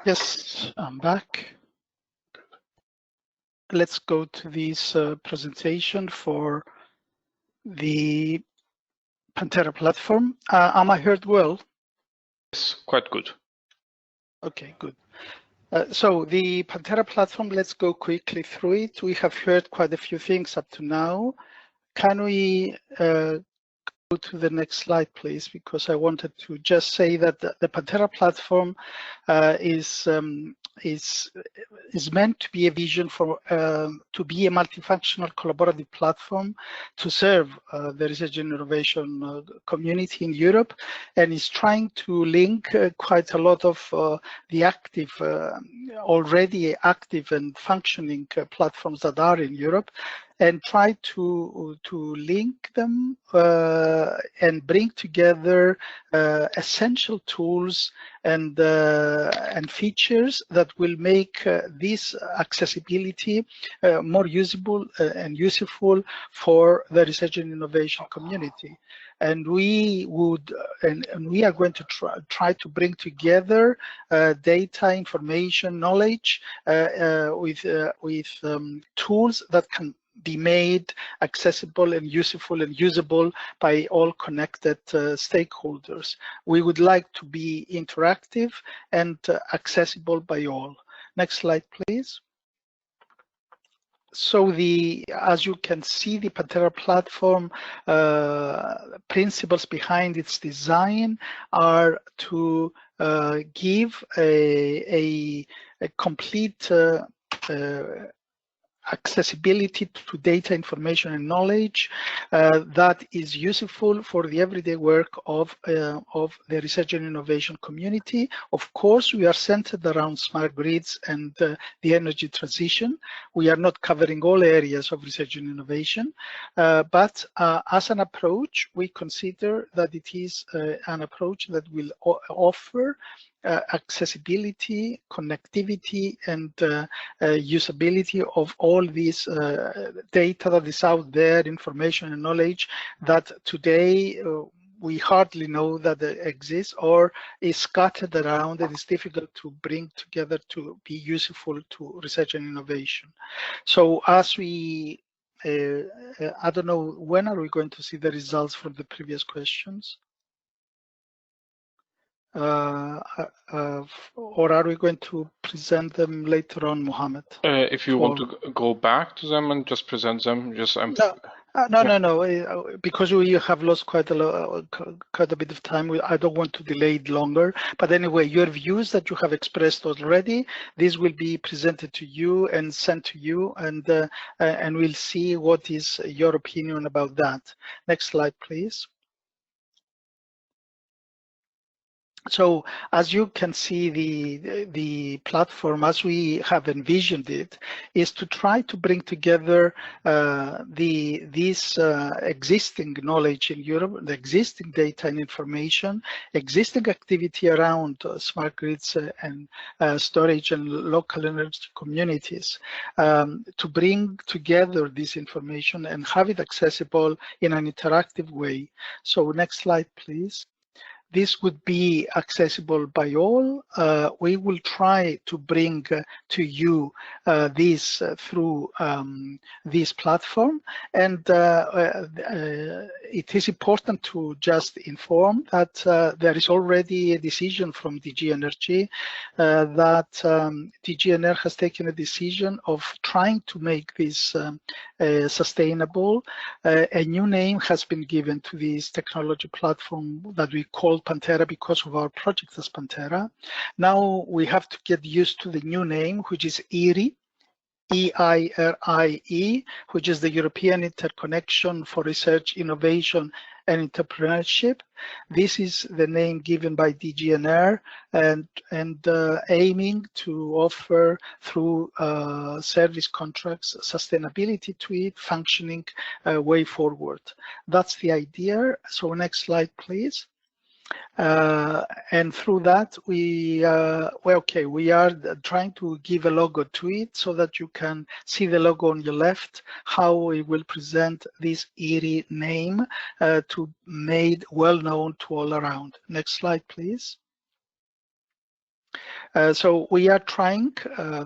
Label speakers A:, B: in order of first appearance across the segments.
A: Yes, I'm back. Let's go to this presentation for the Pantera platform. Am I heard well?
B: Yes, quite good.
A: Okay, good. So the Pantera platform, let's go quickly through it. We have heard quite a few things up to now. Can we go to the next slide, please? Because I wanted to just say that the Pantera platform is meant to be a vision for to be a multifunctional collaborative platform to serve the research and innovation community in Europe, and is trying to link quite a lot of the active, already active and functioning platforms that are in Europe, and try to link them and bring together essential tools and features that will make this accessibility more usable and useful for the research and innovation community. And we would, and we are going to try to bring together data, information, knowledge with tools that can be made accessible and useful and usable by all connected stakeholders. We would like to be interactive and accessible by all. Next slide, please. So as you can see, the Pantera platform principles behind its design are to give a complete accessibility to data, information, and knowledge that is useful for the everyday work of the research and innovation community. Of course, we are centered around smart grids and the energy transition. We are not covering all areas of research and innovation, but as an approach, we consider that it is an approach that will offer accessibility, connectivity, and usability of all these data that is out there, information and knowledge that today we hardly know that it exists or is scattered around and is difficult to bring together to be useful to research and innovation. So as we, I don't know, when are we going to see the results from the previous questions? Or are we going to present them later on, Mohammed?
B: If you want to go back to them and just present them, just
A: No, because we have lost quite a bit of time. I don't want to delay it longer. But anyway, your views that you have expressed already, this will be presented to you and sent to you, and we'll see what is your opinion about that. Next slide, please. So as you can see, the platform, as we have envisioned it, is to try to bring together this existing knowledge in Europe, the existing data and information, existing activity around smart grids and storage and local energy communities, to bring together this information and have it accessible in an interactive way. So next slide, please. This would be accessible by all. We will try to bring to you this through this platform. And it is important to just inform that there is already a decision from DG Energy that DG Energy has taken a decision of trying to make this sustainable. A new name has been given to this technology platform that we call Pantera because of our project as Pantera. Now we have to get used to the new name, which is EIRI, E-I-R-I-E, which is the European Interconnection for Research, Innovation and Entrepreneurship. This is the name given by DGNR and aiming to offer through service contracts sustainability to it, functioning way forward. That's the idea. So next slide, please. And through that, we are trying to give a logo to it so that you can see the logo on your left, how we will present this EIRI name to made well known to all around. Next slide, please. So we are trying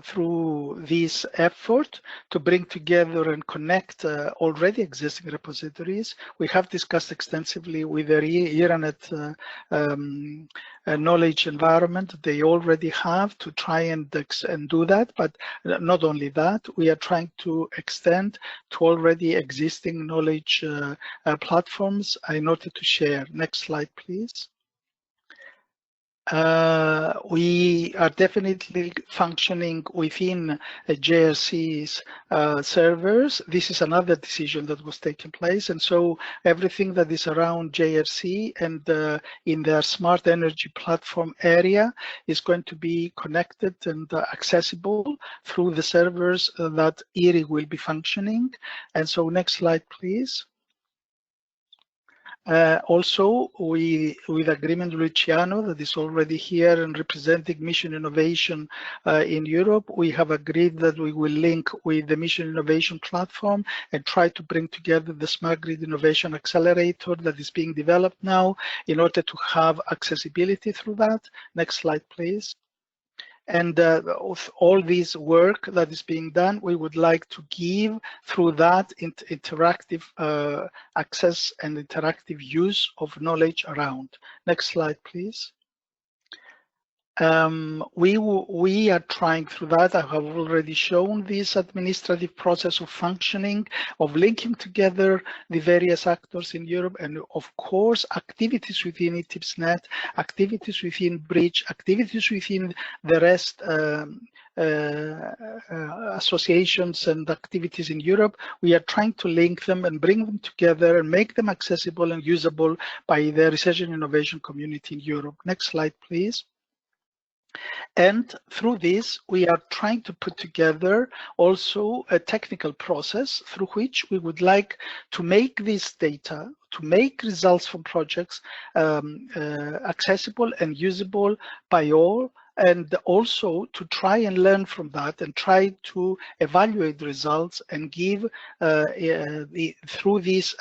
A: through this effort to bring together and connect already existing repositories. We have discussed extensively with the Iranet knowledge environment they already have to try and do that, but not only that, we are trying to extend to already existing knowledge platforms in order to share. Next slide, please. We are definitely functioning within JRC's servers. This is another decision that was taking place. And so everything that is around JRC and in their smart energy platform area is going to be connected and accessible through the servers that IRI will be functioning. And so next slide, please. Also, with agreement with Luciano that is already here and representing Mission Innovation in Europe, we have agreed that we will link with the Mission Innovation platform and try to bring together the Smart Grid Innovation Accelerator that is being developed now in order to have accessibility through that. Next slide, please. And all this work that is being done, we would like to give through that interactive access and interactive use of knowledge around. Next slide, please. We are trying through that. I have already shown this administrative process of functioning, of linking together the various actors in Europe, and of course, activities within ITIPSNet, activities within Bridge, activities within the rest associations and activities in Europe. We are trying to link them and bring them together and make them accessible and usable by the research and innovation community in Europe. Next slide, please. And through this, we are trying to put together also a technical process through which we would like to make this data, to make results from projects accessible and usable by all, and also to try and learn from that and try to evaluate the results and give through this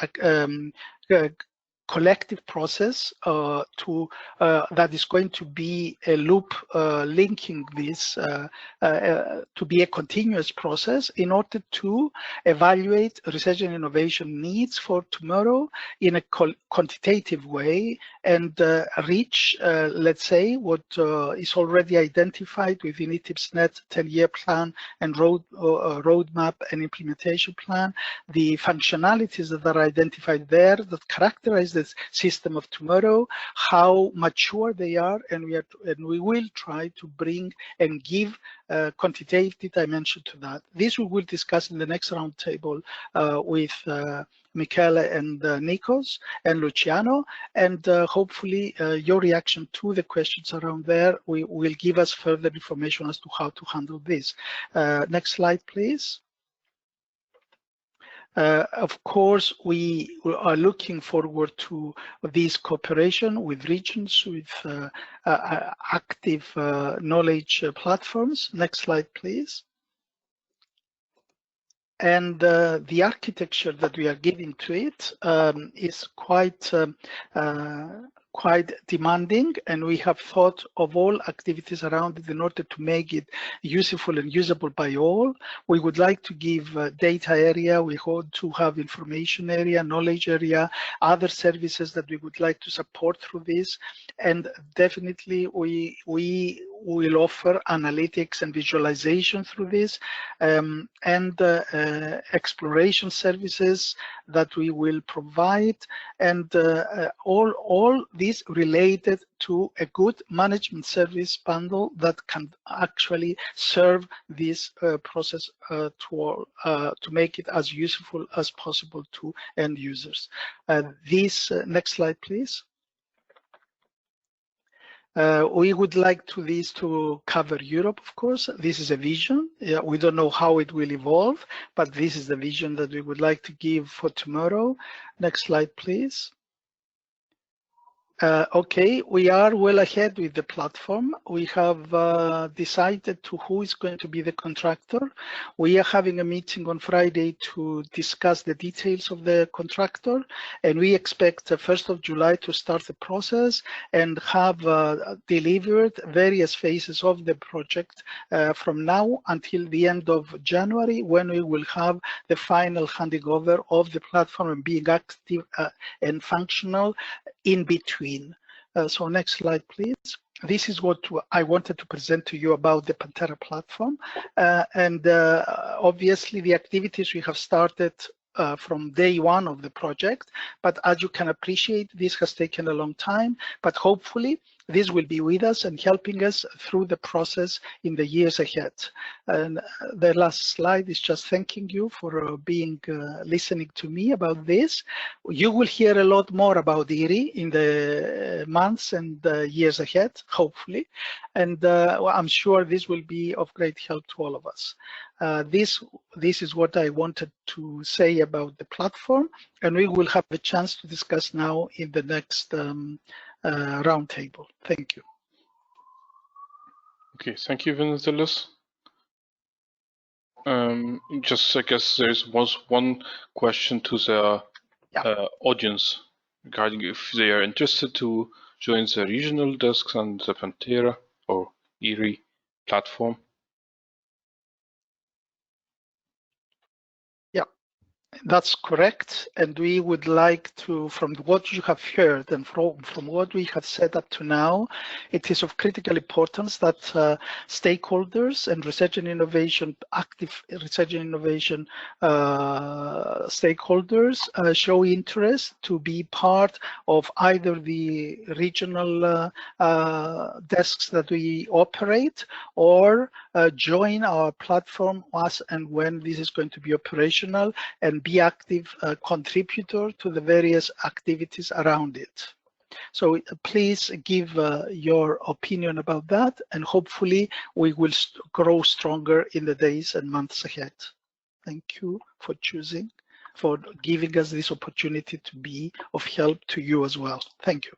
A: collective process that is going to be a loop linking this to be a continuous process in order to evaluate research and innovation needs for tomorrow in a quantitative way and reach, let's say, what is already identified within ITIPSNet 10-year plan and roadmap and implementation plan, the functionalities that are identified there that characterize the system of tomorrow, how mature they are, and we will try to bring and give quantitative dimension to that. This we will discuss in the next roundtable with Michele and Nikos and Luciano, and hopefully your reaction to the questions around there will give us further information as to how to handle this. Next slide, please. Of course, we are looking forward to this cooperation with regions, with active knowledge platforms. Next slide, please. And the architecture that we are giving to it is quite demanding, and we have thought of all activities around it in order to make it useful and usable by all. We would like to give data area, we hope to have information area, knowledge area, other services that we would like to support through this, and definitely we will offer analytics and visualization through this, and exploration services that we will provide, and all this related to a good management service bundle that can actually serve this process to make it as useful as possible to end users. Next slide, please. We would like this to cover Europe, of course. This is a vision. We don't know how it will evolve, but this is the vision that we would like to give for tomorrow. Next slide, please. Okay, we are well ahead with the platform. We have decided to who is going to be the contractor. We are having a meeting on Friday to discuss the details of the contractor, and we expect the 1st of July to start the process and have delivered various phases of the project from now until the end of January, when we will have the final handing over of the platform and being active and functional in between. So next slide, please. This is what I wanted to present to you about the PANTERA platform. Obviously the activities we have started from day one of the project, but as you can appreciate, this has taken a long time, but hopefully this will be with us and helping us through the process in the years ahead. And the last slide is just thanking you for listening to me about this. You will hear a lot more about IRI in the months and years ahead, hopefully. And I'm sure this will be of great help to all of us. This is what I wanted to say about the platform, and we will have a chance to discuss now in the next roundtable. Thank you.
B: Okay, thank you, Venizelos. Just I guess was one question to the audience regarding if they are interested to join the regional desks and the PANTERA or IRI platform.
A: That's correct, and we would like to, from what you have heard and from what we have said up to now, it is of critical importance that stakeholders and research and innovation, active research and innovation stakeholders show interest to be part of either the regional desks that we operate, or join our platform as and when this is going to be operational, and be active contributor to the various activities around it. So please give your opinion about that, and hopefully we will grow stronger in the days and months ahead. Thank you for giving us this opportunity to be of help to you as well. Thank you.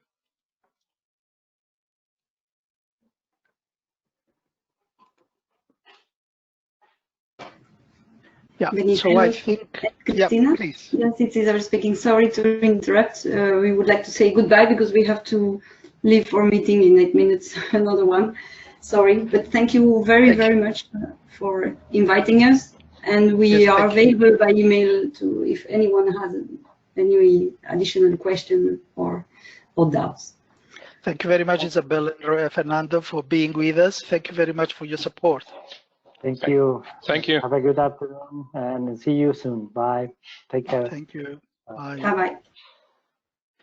A: Yeah, so I think,
C: Christina?
A: Yeah, please.
C: Yes, it's Isabel speaking. Sorry to interrupt. We would like to say goodbye because we have to leave for a meeting in 8 minutes, another one. Sorry, but thank you very much for inviting us. And we are available by email to if anyone has any additional question or doubts.
A: Thank you very much, Isabel and Fernando, for being with us. Thank you very much for your support.
D: Thank you.
B: Thank you.
D: Have a good afternoon and see you soon. Bye. Take care.
A: Thank you. Bye.
C: Bye-bye.